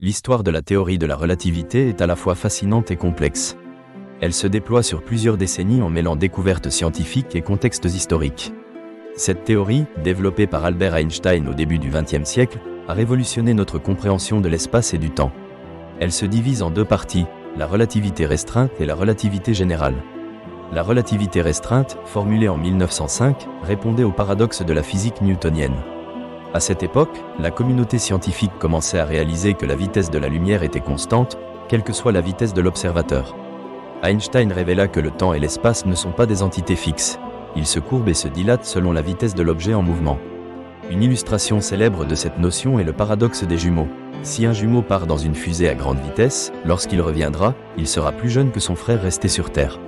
L'histoire de la théorie de la relativité est à la fois fascinante et complexe. Elle se déploie sur plusieurs décennies en mêlant découvertes scientifiques et contextes historiques. Cette théorie, développée par Albert Einstein au début du XXe siècle, a révolutionné notre compréhension de l'espace et du temps. Elle se divise en deux parties, la relativité restreinte et la relativité générale. La relativité restreinte, formulée en 1905, répondait au paradoxe de la physique newtonienne. À cette époque, la communauté scientifique commençait à réaliser que la vitesse de la lumière était constante, quelle que soit la vitesse de l'observateur. Einstein révéla que le temps et l'espace ne sont pas des entités fixes. Ils se courbent et se dilatent selon la vitesse de l'objet en mouvement. Une illustration célèbre de cette notion est le paradoxe des jumeaux. Si un jumeau part dans une fusée à grande vitesse, lorsqu'il reviendra, il sera plus jeune que son frère resté sur Terre.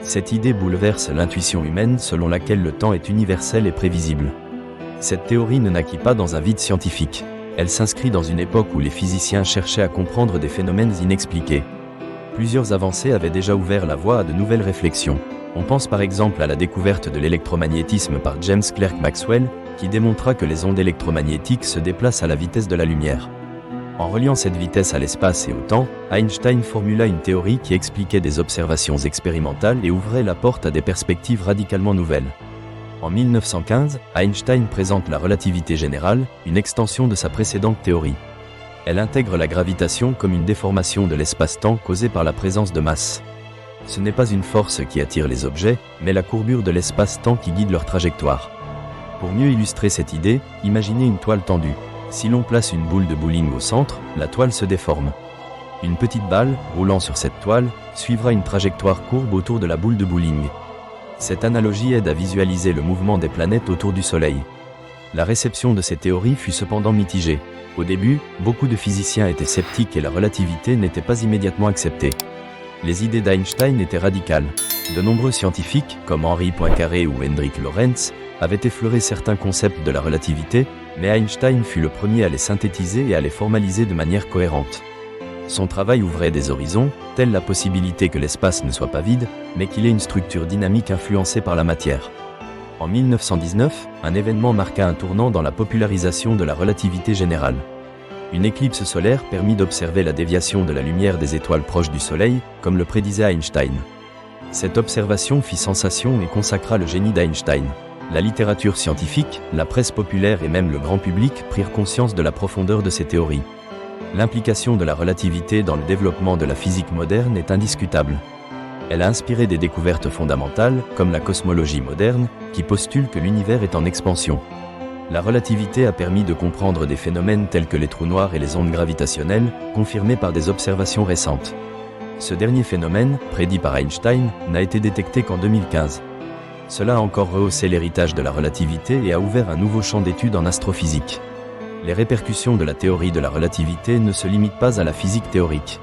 Cette idée bouleverse l'intuition humaine selon laquelle le temps est universel et prévisible. Cette théorie ne naquit pas dans un vide scientifique. Elle s'inscrit dans une époque où les physiciens cherchaient à comprendre des phénomènes inexpliqués. Plusieurs avancées avaient déjà ouvert la voie à de nouvelles réflexions. On pense par exemple à la découverte de l'électromagnétisme par James Clerk Maxwell, qui démontra que les ondes électromagnétiques se déplacent à la vitesse de la lumière. En reliant cette vitesse à l'espace et au temps, Einstein formula une théorie qui expliquait des observations expérimentales et ouvrait la porte à des perspectives radicalement nouvelles. En 1915, Einstein présente la relativité générale, une extension de sa précédente théorie. Elle intègre la gravitation comme une déformation de l'espace-temps causée par la présence de masse. Ce n'est pas une force qui attire les objets, mais la courbure de l'espace-temps qui guide leur trajectoire. Pour mieux illustrer cette idée, imaginez une toile tendue. Si l'on place une boule de bowling au centre, la toile se déforme. Une petite balle, roulant sur cette toile, suivra une trajectoire courbe autour de la boule de bowling. Cette analogie aide à visualiser le mouvement des planètes autour du Soleil. La réception de ces théories fut cependant mitigée. Au début, beaucoup de physiciens étaient sceptiques et la relativité n'était pas immédiatement acceptée. Les idées d'Einstein étaient radicales. De nombreux scientifiques, comme Henri Poincaré ou Hendrik Lorentz, avaient effleuré certains concepts de la relativité, mais Einstein fut le premier à les synthétiser et à les formaliser de manière cohérente. Son travail ouvrait des horizons, telle la possibilité que l'espace ne soit pas vide, mais qu'il ait une structure dynamique influencée par la matière. En 1919, un événement marqua un tournant dans la popularisation de la relativité générale. Une éclipse solaire permit d'observer la déviation de la lumière des étoiles proches du Soleil, comme le prédisait Einstein. Cette observation fit sensation et consacra le génie d'Einstein. La littérature scientifique, la presse populaire et même le grand public prirent conscience de la profondeur de ces théories. L'implication de la relativité dans le développement de la physique moderne est indiscutable. Elle a inspiré des découvertes fondamentales, comme la cosmologie moderne, qui postule que l'univers est en expansion. La relativité a permis de comprendre des phénomènes tels que les trous noirs et les ondes gravitationnelles, confirmés par des observations récentes. Ce dernier phénomène, prédit par Einstein, n'a été détecté qu'en 2015. Cela a encore rehaussé l'héritage de la relativité et a ouvert un nouveau champ d'études en astrophysique. Les répercussions de la théorie de la relativité ne se limitent pas à la physique théorique.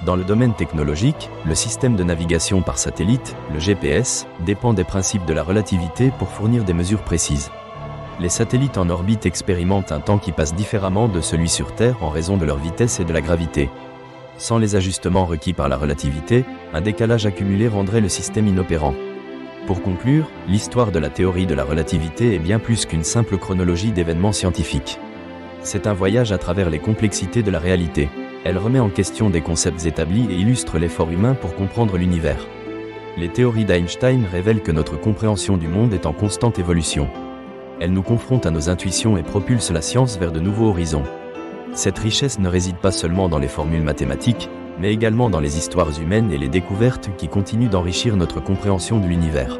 Dans le domaine technologique, le système de navigation par satellite, le GPS, dépend des principes de la relativité pour fournir des mesures précises. Les satellites en orbite expérimentent un temps qui passe différemment de celui sur Terre en raison de leur vitesse et de la gravité. Sans les ajustements requis par la relativité, un décalage accumulé rendrait le système inopérant. Pour conclure, l'histoire de la théorie de la relativité est bien plus qu'une simple chronologie d'événements scientifiques. C'est un voyage à travers les complexités de la réalité. Elle remet en question des concepts établis et illustre l'effort humain pour comprendre l'univers. Les théories d'Einstein révèlent que notre compréhension du monde est en constante évolution. Elles nous confrontent à nos intuitions et propulsent la science vers de nouveaux horizons. Cette richesse ne réside pas seulement dans les formules mathématiques, mais également dans les histoires humaines et les découvertes qui continuent d'enrichir notre compréhension de l'univers.